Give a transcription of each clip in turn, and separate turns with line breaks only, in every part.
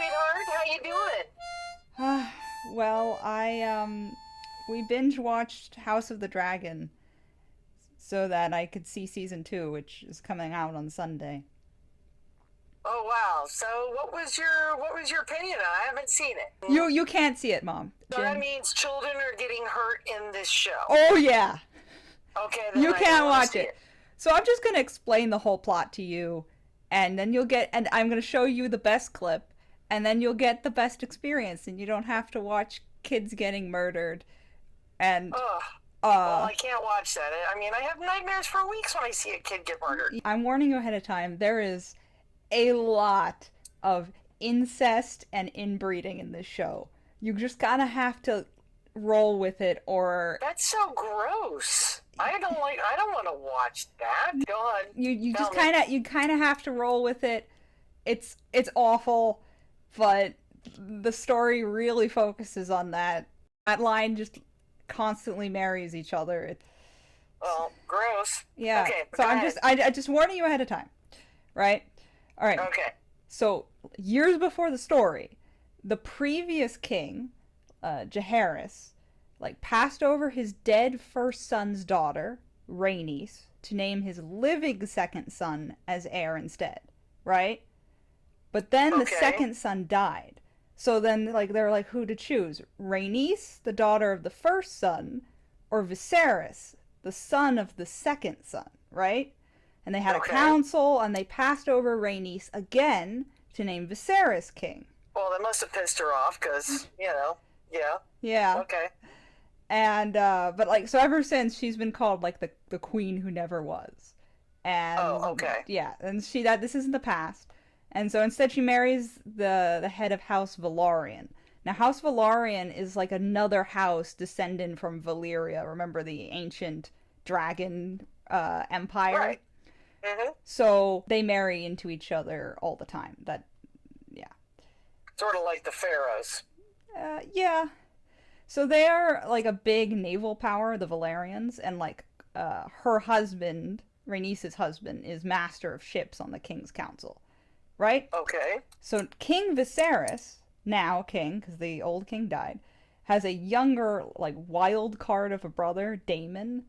sweetheart. How you doing?
Well, we binge watched House of the Dragon so that I could see season 2, which is coming out on Sunday.
Oh wow. So what was your opinion on it? I haven't seen it.
You can't see it, Mom.
So that
Jin.
means children are getting hurt in this show.
Oh yeah.
Okay, then
You
I
can't
don't want to
watch
see
it.
it.
So I'm just going to explain the whole plot to you, and then and I'm going to show you the best clip, and then you'll get the best experience, and you don't have to watch kids getting murdered. And
Ugh. Well,
uh
I can't watch that. I mean, I have nightmares for weeks when I see a kid get murdered.
I'm warning you ahead of time. There is a lot of incest and inbreeding in this show. You just gotta have to roll with it, or
That's so gross. I don't want to watch that. Go on.
you
Tell
just
me.
kind of have to roll with it. It's awful, but the story really focuses on that. That line just constantly marries each other.
Well, gross.
Yeah.
Okay,
So
go
I'm
ahead.
I just warning you ahead of time, right? All right.
Okay.
So years before the story, the previous king, Jaehaerys, like passed over his dead first son's daughter, Rhaenys, to name his living second son as heir instead, right? But then the
Okay.
second son died. So then like they're like who to choose? Rhaenys, the daughter of the first son, or Viserys, the son of the second son, right? And they had a
Okay.
council and they passed over Rhaenys again to name Viserys king.
Well, that must have pissed her off because, yeah.
Yeah.
Okay.
And but like so ever since she's been called like the queen who never was.
Oh,
And
okay.
yeah, and she that this isn't the past. And so instead she marries the head of House Velaryon. Now House Velaryon is like another house descendant from Valyria. Remember the ancient dragon empire?
Right. Mm-hmm.
So they marry into each other all the time. That yeah.
Sort of like the pharaohs.
Yeah. So they're like a big naval power, the Valerians, and like her husband, Rhaenys' husband, is master of ships on the King's Council, right?
Okay.
So King Viserys, now king, because the old king died, has a younger, like wild card of a brother, Daemon,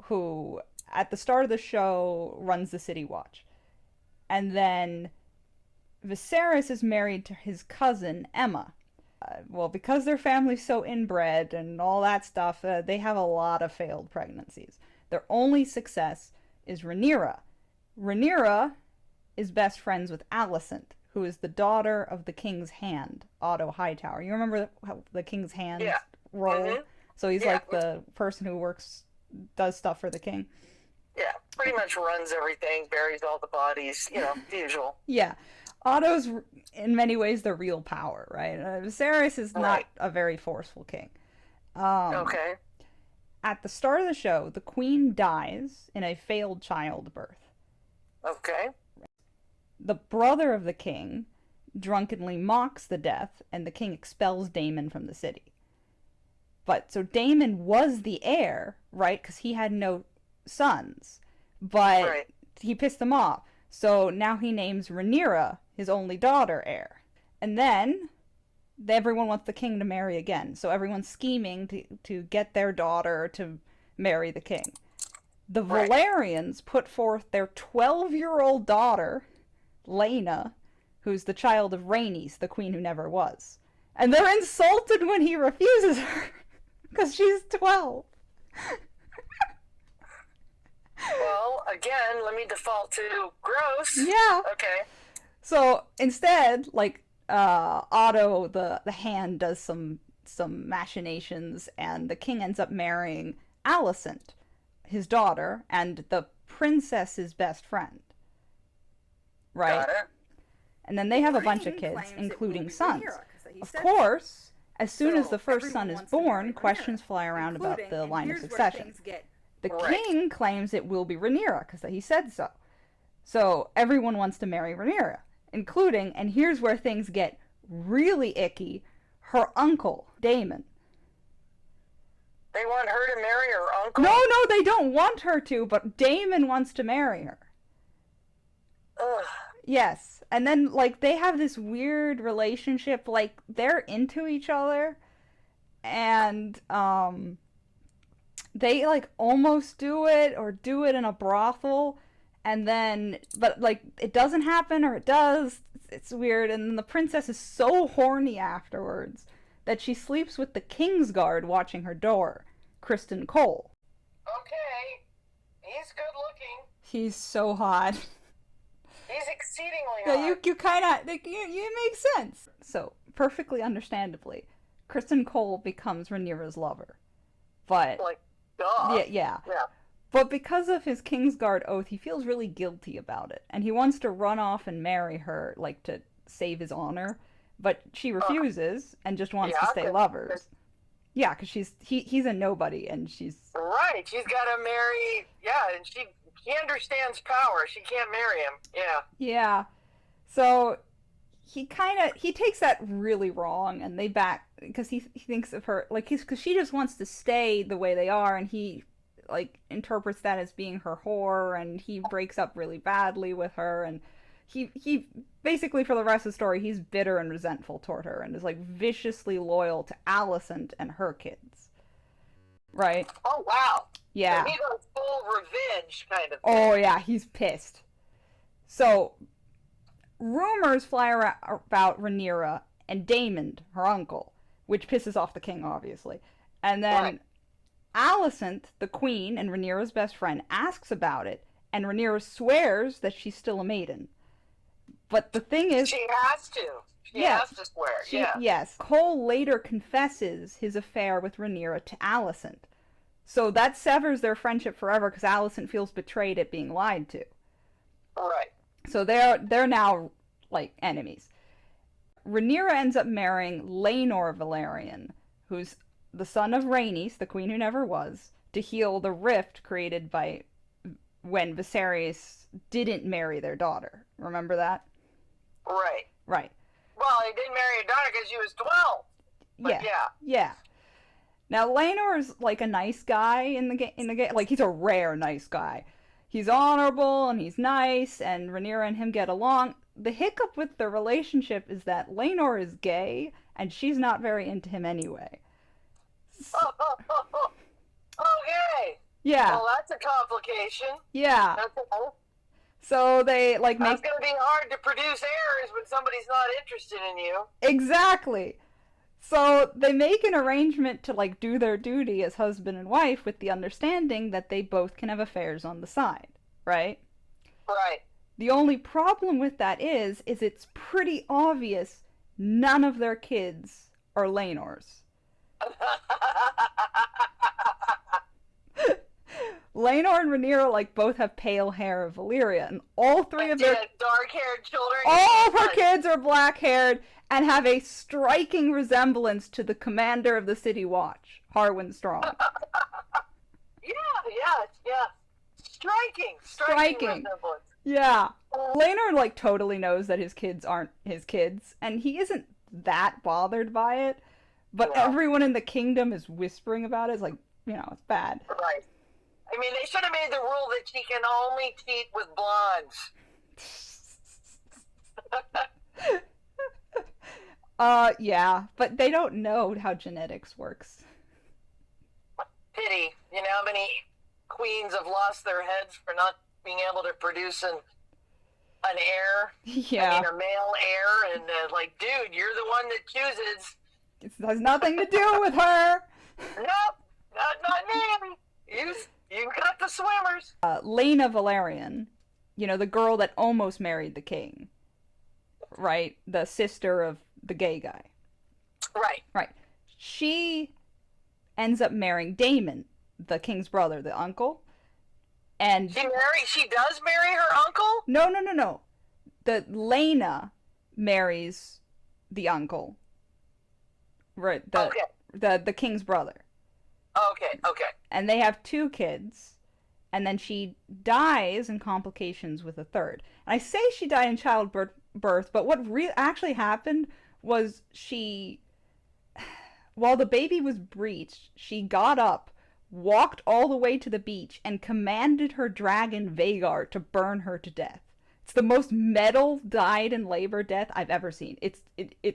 who at the start of the show runs the City Watch, and then Viserys is married to his cousin Emma. Well, because their family's so inbred and all that stuff, they have a lot of failed pregnancies. Their only success is Rhaenyra. Rhaenyra is best friends with Alicent, who is the daughter of the King's Hand, Otto Hightower. You remember the King's Hand
Yeah.
role?
Mm-hmm.
So he's
Yeah.
like the person who does stuff for the king.
Yeah. Pretty much runs everything, buries all the bodies, the usual.
Yeah. Otto's, in many ways, the real power, right? Viserys is not
Right.
a very forceful king. Um,
Okay.
at the start of the show, the queen dies in a failed childbirth.
Okay.
The brother of the king drunkenly mocks the death, and the king expels Daemon from the city. But so Daemon was the heir, right? Because he had no sons, but
Right.
he pissed them off. So now he names Rhaenyra his only daughter heir, and then everyone wants the king to marry again. So everyone's scheming to get their daughter to marry the king. The
Right.
Valerians put forth their 12-year-old daughter, Laena, who's the child of Rhaenys, the queen who never was. And they're insulted when he refuses her because she's 12.
Well, again, let me default to gross.
Yeah.
Okay.
So instead, like Otto, the hand does some machinations, and the king ends up marrying Alicent, his daughter, and the princess's best friend. Right?
Got it.
And then they have a bunch of kids, including sons. Of course, as soon as the first son is born, questions fly around about the line of succession. The
Right.
king claims it will be Rhaenyra because he said so. So everyone wants to marry Rhaenyra, including, and here's where things get really icky, her uncle, Daemon.
They want her to marry her uncle?
No, they don't want her to, but Daemon wants to marry her.
Ugh.
Yes, And then like they have this weird relationship, like they're into each other, and they like almost do it or do it in a brothel, and then but like it doesn't happen or it does. It's weird, and then the princess is so horny afterwards that she sleeps with the Kingsguard watching her door, Kristen Cole.
Okay. He's good looking.
He's so hot.
He's exceedingly
Yeah,
hot.
you kind of you make sense. So perfectly understandably, Kristen Cole becomes Rhaenyra's lover, but
Like, duh.
yeah.
Yeah.
But because of his Kingsguard oath, he feels really guilty about it, and he wants to run off and marry her, like to save his honor. But she refuses and just wants to
Yeah,
stay
'cause-
lovers. Yeah, because he's a nobody, and she's
Right. She's got to marry. Yeah, and he understands power. She can't marry him. Yeah.
yeah. So he takes that really wrong, and they back because he thinks of her like because she just wants to stay the way they are, and he like interprets that as being her whore, and he breaks up really badly with her, and he basically for the rest of the story he's bitter and resentful toward her, and is like viciously loyal to Alicent and her kids. Right?
Oh, wow.
Yeah.
So he goes full revenge kind of thing.
Oh yeah, he's pissed. So rumors fly about Rhaenyra and Daemon, her uncle, which pisses off the king, obviously. And then
Right.
Alicent, the queen and Rhaenyra's best friend, asks about it, and Rhaenyra swears that she's still a maiden. But the thing is,
She has to. She
Yes.
has to swear.
she,
Yeah.
yes, Cole later confesses his affair with Rhaenyra to Alicent. So that severs their friendship forever because Alicent feels betrayed at being lied to.
Right.
So they're now like enemies. Rhaenyra ends up marrying Laenor Velaryon, who's the son of Rhaenys, the queen who never was, to heal the rift created by when Viserys didn't marry their daughter. Remember that?
Right.
Right.
Well, he didn't marry a daughter because she was 12. But
Yeah.
yeah.
Yeah. Now Laenor's like a nice guy in the game. Like he's a rare nice guy. He's honorable and he's nice, and Rhaenyra and him get along. The hiccup with the relationship is that Laenor is gay, and she's not very into him anyway.
Okay.
Yeah,
Well, that's a complication.
yeah.
That's
So they like
It's
make
going to be hard to produce heirs when somebody's not interested in you.
exactly. So they make an arrangement to like do their duty as husband and wife with the understanding that they both can have affairs on the side, right?
Right.
The only problem with that is it's pretty obvious none of their kids are Laenor's. Laenor and Rhaenyra like both have pale hair of Valyria, and all three of their
dark-haired children.
all of her kids are black-haired and have a striking resemblance to the commander of the City Watch, Harwin Strong.
Yeah. Striking
Striking.
resemblance.
Yeah. Laenor like totally knows that his kids aren't his kids, and he isn't that bothered by it, but
No.
everyone in the kingdom is whispering about it. It's like, it's bad.
Right. I mean, they should have made the rule that she can only cheat with blondes.
Yeah, but they don't know how genetics works.
Pity. You know how many queens have lost their heads for not being able to produce an heir?
Yeah.
I mean, a male heir, and like, dude, you're the one that chooses.
It has nothing to do with her.
Nope, not me. You got the swimmers.
Laena Velaryon, the girl that almost married the king, right? The sister of the gay guy.
Right.
Right. She ends up marrying Daemon, the king's brother, the uncle. And
She does marry her uncle?
no. The Laena marries the uncle. Right.
Okay.
The king's brother.
Okay.
And they have 2 kids, and then she dies in complications with a third. And I say she died in childbirth, but what actually happened was while the baby was breached, she got up, walked all the way to the beach, and commanded her dragon Vagar to burn her to death. It's the most metal died in labor death I've ever seen. It's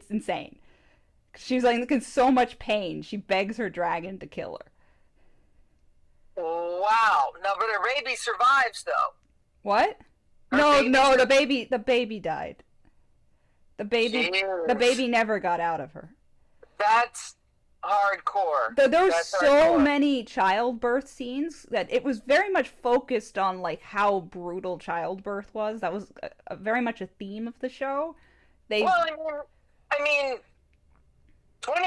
insane. She's like in so much pain. She begs her dragon to kill her.
Wow. No, but her baby survives though.
What?
Her
No,
baby
no,
sur-
the baby died. The
Jeez.
baby never got out of her.
That's hardcore.
There were
That's
so
hardcore.
many childbirth scenes that it was very much focused on like how brutal childbirth was. That was very much a theme of the show. They
Well, I mean, 25%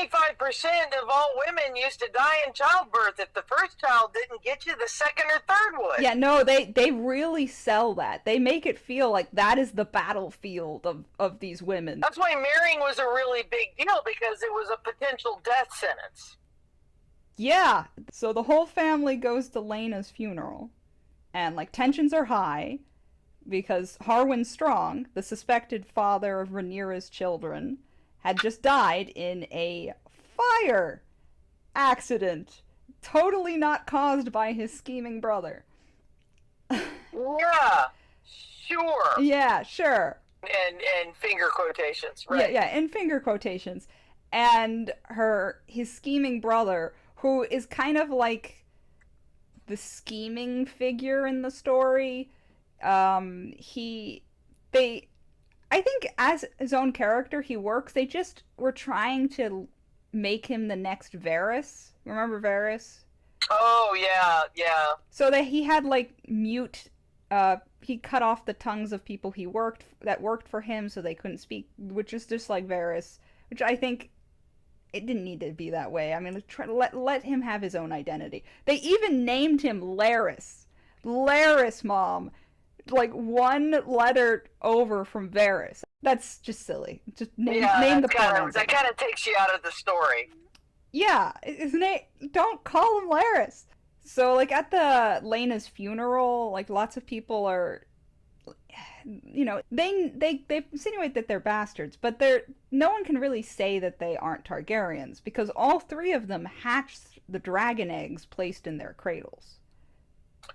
of all women used to die in childbirth. If the first child didn't get you, the second or third would.
Yeah, no, they really sell that. They make it feel like that is the battlefield of these women.
That's why marrying was a really big deal, because it was a potential death sentence.
Yeah. So the whole family goes to Lena's funeral and like tensions are high because Harwin Strong, the suspected father of Rhaenyra's children, had just died in a fire accident, totally not caused by his scheming brother.
Yeah, sure.
Yeah, sure.
And finger quotations,
Yeah,
right?
yeah, in finger quotations. And his scheming brother, who is kind of like the scheming figure in the story. He they I think as his own character he works. They just were trying to make him the next Varys. Remember Varys?
Oh yeah, yeah.
So that he had like mute he cut off the tongues of people he worked for him so they couldn't speak, which is just like Varys, which I think it didn't need to be that way. I mean, let him have his own identity. They even named him Laris. Laris, mom. Like one letter over from Varys. That's just silly. Just name the pronouns.
That kind of takes you out of the story.
Yeah, his name. Don't call him Laris. So, like at the Lena's funeral, like lots of people are, they insinuate that they're bastards, but no one can really say that they aren't Targaryens because all three of them hatched the dragon eggs placed in their cradles,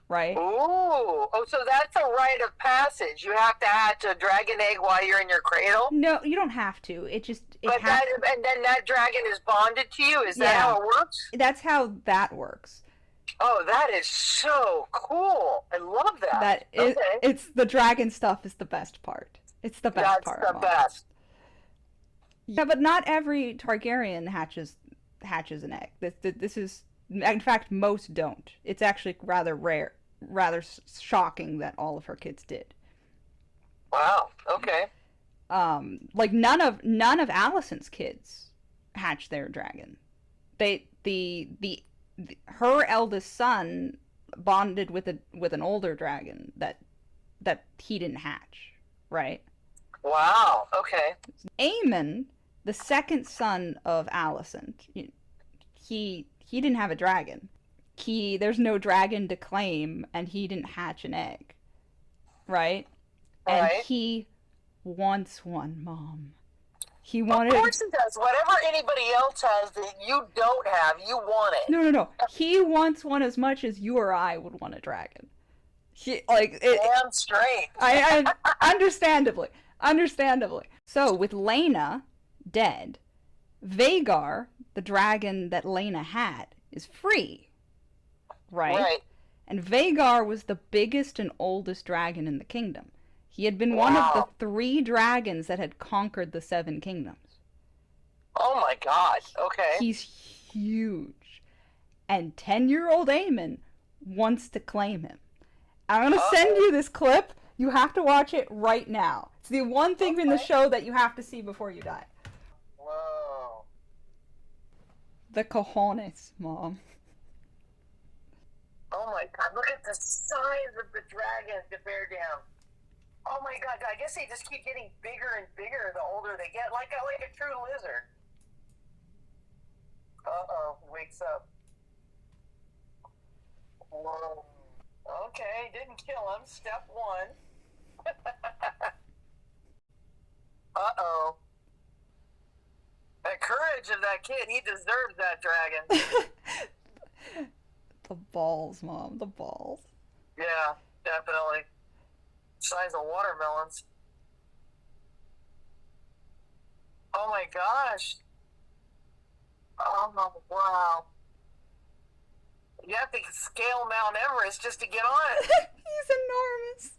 right?
Ooh, oh, so that's a rite of passage. You have to hatch a dragon egg while you're in your cradle.
No, you don't have to.
And then that dragon is bonded to you. Is that
Yeah.
how it works?
That's how that works.
Oh, that is so cool. I love that.
It's the dragon stuff is the best part. It's the best
That's
part.
the
Mom.
best.
Yeah, but not every Targaryen hatches an egg. This is, in fact, most don't. It's actually rather rare, rather shocking that all of her kids did.
Wow. Okay.
Like none of Alicent's kids hatched their dragon. Her eldest son bonded with an older dragon that he didn't hatch, right?
Wow. Okay.
Aemon, the second son of Alicent, he didn't have a dragon. There's no dragon to claim, and he didn't hatch an egg, right? And
Right.
he wants one, Mom. He
Of
wanted.
course it does. Whatever anybody else has that you don't have, you want it.
No. He wants one as much as you or I would want a dragon.
Damn straight.
I understandably. So with Lena dead, Vhagar, the dragon that Lena had, is free, right?
Right.
And Vhagar was the biggest and oldest dragon in the kingdom. He had been one of the 3 dragons that had conquered the 7 kingdoms.
Oh my God. Okay.
He's huge. And 10-year-old Aemon wants to claim him. I'm going to send you this clip. You have to watch it right now. It's the one thing in the show that you have to see before you die.
Whoa.
The cojones, Mom.
Oh my God. Look at the size of the dragon compared to him. Oh my God. I guess they just keep getting bigger and bigger the older they get, like a true lizard. Uh-oh. Wakes up. Whoa. Okay. Didn't kill him. Step 1. Uh-oh. The courage of that kid. He deserves that dragon.
The balls, Mom. The balls.
Yeah, definitely. size of watermelons. Oh my gosh. Oh wow. You have to scale Mount Everest just to get on it.
He's enormous.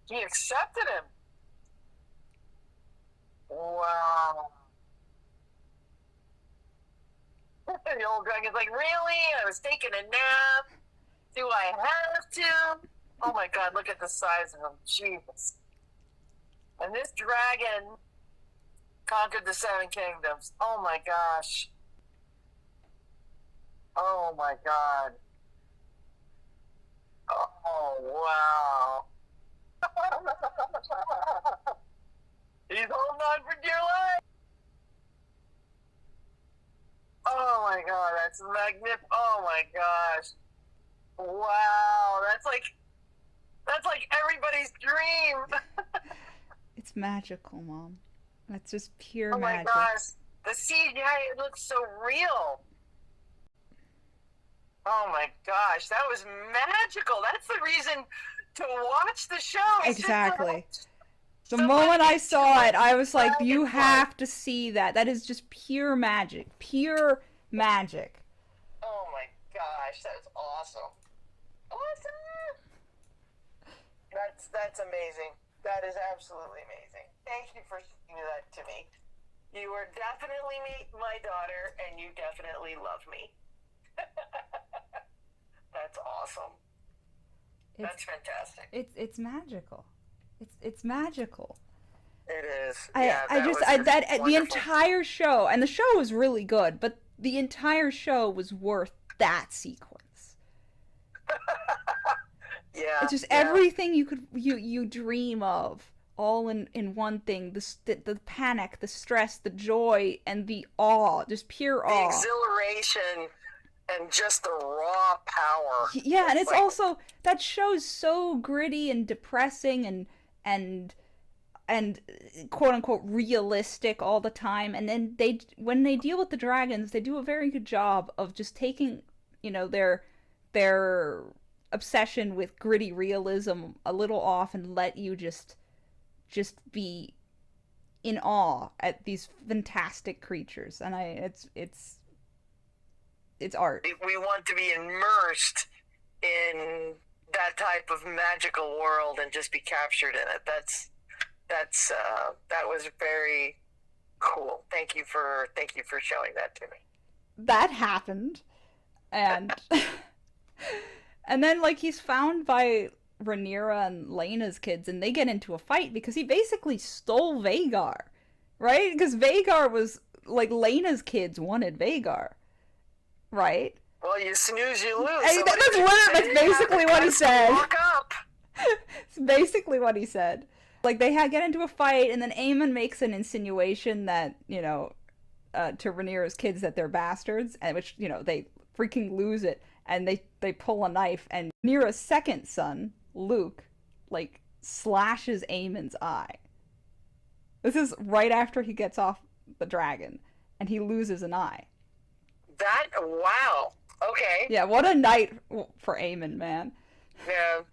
He accepted him. Wow. The old dragon's like, really? I was taking a nap. Do I have to? Oh my god, look at the size of him. Jesus. And this dragon conquered the Seven Kingdoms. Oh my gosh. Oh my god. Oh wow. He's holding on for dear life. Oh my god, that's magnificent. Oh my gosh. Wow, that's like everybody's dream.
It's magical, Mom. That's just pure
Oh my
magic.
gosh. The CGI, it looks so real. Oh my gosh, that was magical. That's the reason to watch the show.
Exactly. The moment I saw it, I was like, you have to see that. That is just pure magic. Pure magic.
Oh my gosh, that's awesome. Awesome! That's amazing. That is absolutely amazing. Thank you for saying that to me. You are definitely my daughter, and you definitely love me. That's awesome. That's fantastic.
It's magical. It's magical.
It is.
The entire show, and the show was really good, but the entire show was worth that sequence.
Yeah.
It's just everything you dream of, all in one thing. The panic, the stress, the joy, and the awe, just pure awe.
The exhilaration and just the raw power.
Yeah, and it's also, that show's so gritty and depressing and quote unquote realistic all the time, and then when they deal with the dragons, they do a very good job of just taking, their obsession with gritty realism a little off and let you just be in awe at these fantastic creatures. And it's art.
We want to be immersed in that type of magical world and just be captured in it. That was very cool. Thank you for showing that to me.
That happened, and and then he's found by Rhaenyra and Laena's kids, and they get into a fight because he basically stole Vhagar, right? Because Vhagar was Laena's kids wanted Vhagar, right?
Well, you snooze, you lose.
That's basically what he said.
Walk up.
It's basically what he said. They get into a fight, and then Aemon makes an insinuation that, to Rhaenyra's kids that they're bastards, and which, they freaking lose it, and they pull a knife, and Rhaenyra's second son, Luke, slashes Aemon's eye. This is right after he gets off the dragon, and he loses an eye.
Wow. Okay.
Yeah, what a night for Aemon, man.
Yeah.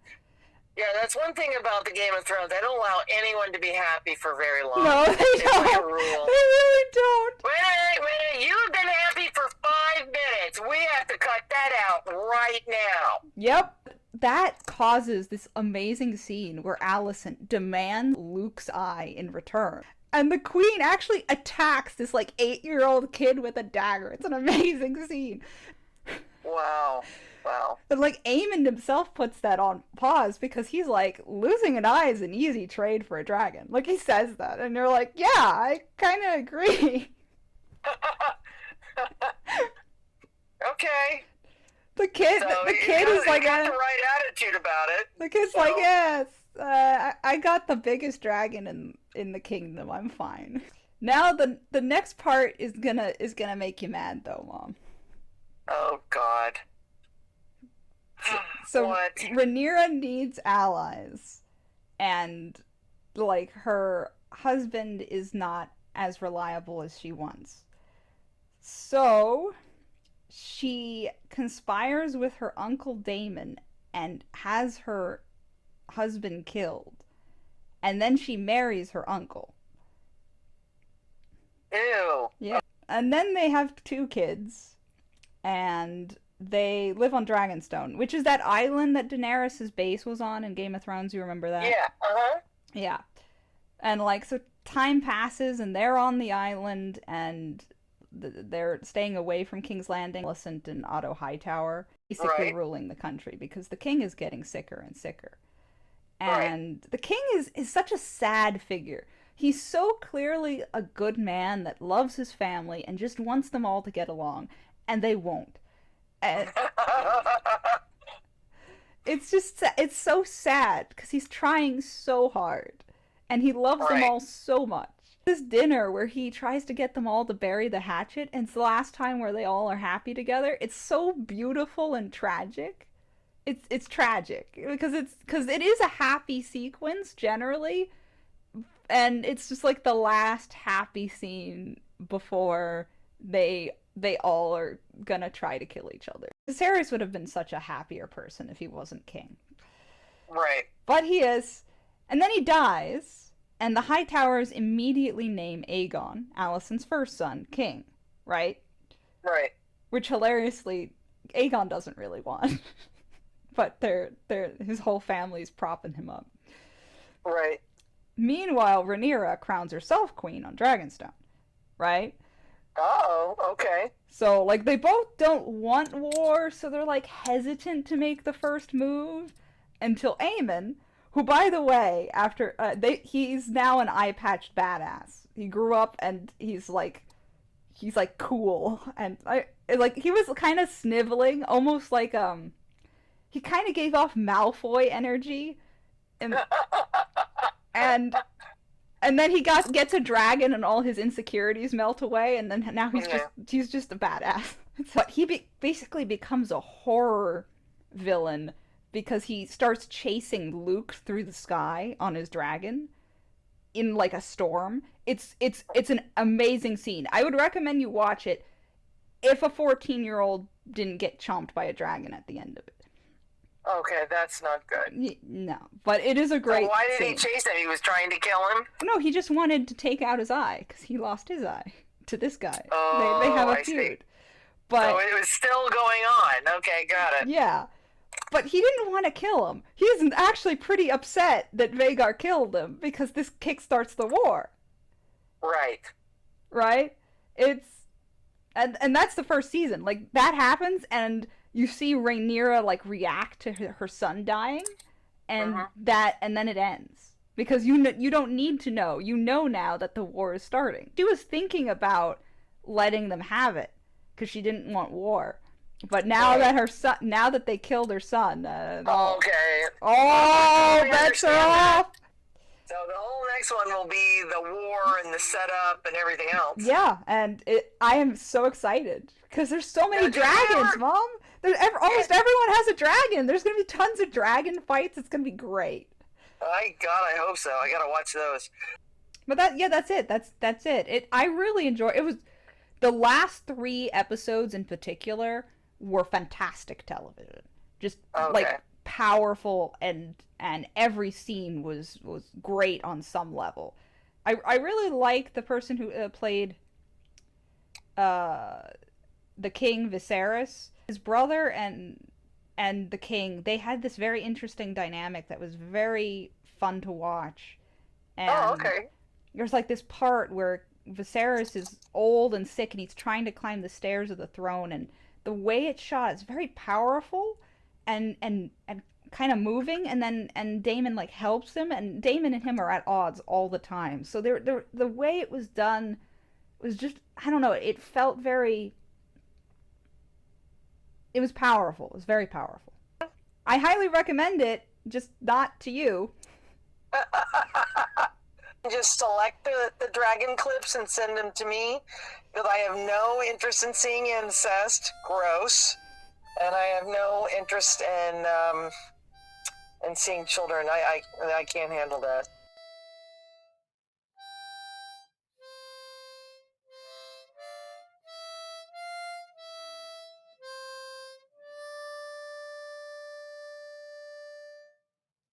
Yeah, that's one thing about the Game of Thrones. They don't allow anyone to be happy for very long.
No, they
it's
don't.
Like a rule.
They really don't.
Wait, you've been happy for 5 minutes. We have to cut that out right now.
Yep. That causes this amazing scene where Alicent demands Luke's eye in return. And the queen actually attacks this 8-year-old kid with a dagger. It's an amazing scene.
Wow.
But Aemon himself puts that on pause because he's losing an eye is an easy trade for a dragon. He says that, and you're like, yeah, I kind of agree.
Okay.
The kid is
got the right attitude about it.
The kid's yes, I got the biggest dragon in the kingdom. I'm fine. Now the next part is gonna make you mad though, Mom.
Oh God.
So
what?
Rhaenyra needs allies, and her husband is not as reliable as she wants. So she conspires with her uncle Daemon and has her husband killed, and then she marries her uncle.
Ew.
Yeah. And then they have two kids, and they live on Dragonstone, which is that island that Daenerys' base was on in Game of Thrones. You remember that?
Yeah. Uh-huh.
Yeah. And like, so time passes, and they're on the island, and they're staying away from King's Landing. Alicent and Otto Hightower basically
Right.
ruling the country because the king is getting sicker and sicker.
Right.
And the king is such a sad figure. He's so clearly a good man that loves his family and just wants them all to get along, and they won't. And it's so sad because he's trying so hard and he loves them
Right.
all so much. This dinner where he tries to get them all to bury the hatchet, and it's the last time where they all are happy together. It's so beautiful and tragic. It's tragic because it is a happy sequence generally, and it's just like the last happy scene before they all are gonna try to kill each other. Viserys would have been such a happier person if he wasn't king.
Right.
But he is. And then he dies, and the Hightowers immediately name Aegon, Alicent's first son, king, right?
Right.
Which hilariously Aegon doesn't really want. But his whole family's propping him up.
Right.
Meanwhile, Rhaenyra crowns herself queen on Dragonstone, right?
Oh, okay.
So, like, they both don't want war, so they're, like, hesitant to make the first move until Aemon, who, by the way, after, he's now an eye-patched badass. He grew up and he's cool. And, he was kind of sniveling, almost like, he kind of gave off Malfoy energy. And then he gets a dragon and all his insecurities melt away, and then now he's just a badass. But he basically becomes a horror villain because he starts chasing Luke through the sky on his dragon in like a storm. It's an amazing scene. I would recommend you watch it if a 14-year-old didn't get chomped by a dragon at the end of it.
Okay, that's not good.
No, but it is a great
So why did
scene.
he chase him? He was trying to kill him?
No, he just wanted to take out his eye because he lost his eye to this guy.
Oh,
they have a
I see.
feud. But
So it was still going on. Okay, got it.
yeah, but he didn't want to kill him. He's actually pretty upset that Vhagar killed him because this kickstarts the war,
Right.
right? And that's the first season. Like that happens, and you see Rhaenyra like react to her son dying, and then it ends because you don't need to know. You know now that the war is starting. She was thinking about letting them have it because she didn't want war, but now that they killed her son,
Okay.
bets are off.
So the whole next one will be the war and the setup and everything else.
Yeah, and I am so excited because there's so many
Now, did you
dragons,
ever-
Mom. Almost everyone has a dragon. There's gonna be tons of dragon fights. It's gonna be great.
God, I hope so. I gotta watch those.
But that's it. That's it. I really enjoy it. Was the last 3 episodes in particular were fantastic television. Just like powerful, and every scene was great on some level. I really like the person who played the king, Viserys. His brother and the king, they had this very interesting dynamic that was very fun to watch. And
okay.
there's like this part where Viserys is old and sick and he's trying to climb the stairs of the throne, and the way it's shot is very powerful and kind of moving, and Daemon like helps him, and Daemon and him are at odds all the time. So the way it was done was just, I don't know, it felt very, it was powerful. It was very powerful. I highly recommend it, just not to you.
Just select the dragon clips and send them to me, because I have no interest in seeing incest. Gross. And I have no interest in seeing children. I can't handle that.